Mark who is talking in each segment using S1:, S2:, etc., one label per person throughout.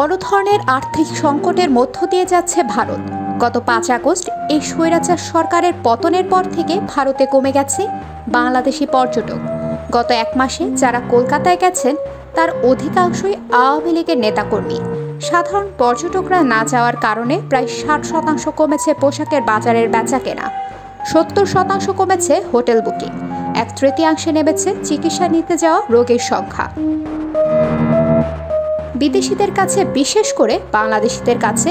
S1: বড় ধরনের আর্থিক সংকটের মধ্য দিয়ে যাচ্ছে ভারত। গত ৫ আগস্ট এই স্বৈরাচার সরকারের পতনের পর থেকে ভারতে কমে গেছে বাংলাদেশি পর্যটক। গত এক মাসে যারা কলকাতায় গেছেন তার অধিকাংশই আওয়ামী লীগের নেতাকর্মী। সাধারণ পর্যটকরা না যাওয়ার কারণে প্রায় ৬০% কমেছে পোশাকের বাজারের বেচাকেনা, ৭০% কমেছে হোটেল বুকিং, ১/৩ নেমেছে চিকিৎসা নিতে যাওয়া রোগীর সংখ্যা। বিদেশিদের কাছে, বিশেষ করে বাংলাদেশিদের কাছে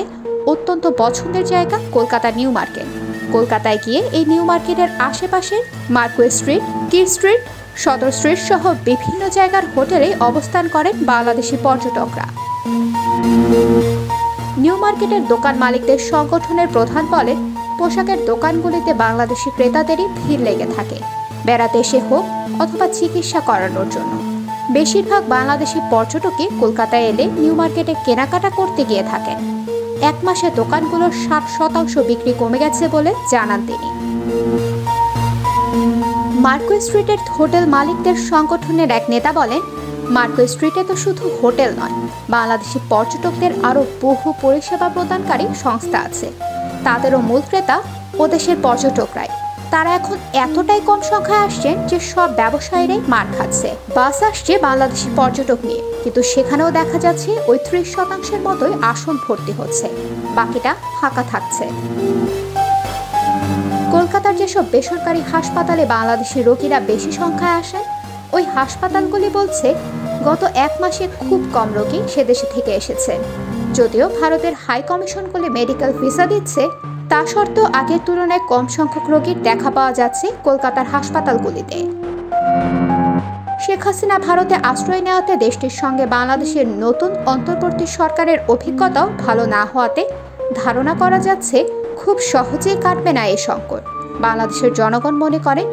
S1: অত্যন্ত পছন্দের জায়গা কলকাতা নিউ মার্কেট। কলকাতায় গিয়ে এই নিউ মার্কেটের আশেপাশে মার্কুয়ে স্ট্রিট, কির স্ট্রিট, সদর স্ট্রিট সহ বিভিন্ন জায়গার হোটেলে অবস্থান করেন বাংলাদেশি পর্যটকরা। নিউ মার্কেটের দোকান মালিকদের সংগঠনের প্রধান বলেন, পোশাকের দোকানগুলিতে বাংলাদেশি ক্রেতাদেরই ভিড় লেগে থাকে, বেড়াতে এসে হোক অথবা চিকিৎসা করানোর জন্য। বেশিরভাগ বাংলাদেশি পর্যটকই কলকাতায় এলে নিউ মার্কেটে কেনাকাটা করতে গিয়ে থাকেন। এক মাসে দোকানগুলোর ৬০% বিক্রি কমে গেছে বলে জানান তিনি। মার্কুয়ে স্ট্রিটের হোটেল মালিকদের সংগঠনের এক নেতা বলেন, মার্কুয়ে স্ট্রিটে তো শুধু হোটেল নয়, বাংলাদেশি পর্যটকদের আরও বহু পরিষেবা প্রদানকারী সংস্থা আছে। তাদেরও মূল ক্রেতা ও দেশের পর্যটকরাই। তারা এখন এতটাই কম সংখ্যায় আসছেন যে সব ব্যবসায়ীরাই মার খাচ্ছে। বাস আসছে বাংলাদেশি পর্যটক নিয়ে, কিন্তু সেখানেও দেখা যাচ্ছে ওই ৩০% মতোই আসন ভর্তি হচ্ছে, বাকিটা ফাঁকা থাকছে। কলকাতার যেসব বেসরকারি হাসপাতালে বাংলাদেশি রোগীরা বেশি সংখ্যায় আসেন, ওই হাসপাতালগুলি বলছে গত এক মাসে খুব কম রোগী সে দেশে থেকে এসেছেন। যদিও ভারতের হাই কমিশনগুলি মেডিকেল ভিসা দিচ্ছে, তা সত্ত্বেও আগের তুলনায় কম সংখ্যক রোগীর দেখা পাওয়া যাচ্ছে কলকাতার হাসপাতালগুলিতে। শেখ হাসিনা ভারতে আশ্রয় নেওয়াতে দেশটির সঙ্গে বাংলাদেশের নতুন অন্তর্বর্তী সরকারের অভিজ্ঞতাও ভালো না হওয়াতে ধারণা করা যাচ্ছে খুব সহজেই কাটবে না এই সংকট। বাংলাদেশের জনগণ মনে করেন,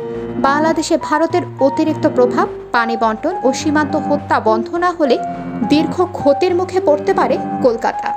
S1: বাংলাদেশে ভারতের অতিরিক্ত প্রভাব, পানি বন্টন ও সীমান্ত হত্যা বন্ধ না হলে দীর্ঘ ক্ষতির মুখে পড়তে পারে কলকাতা।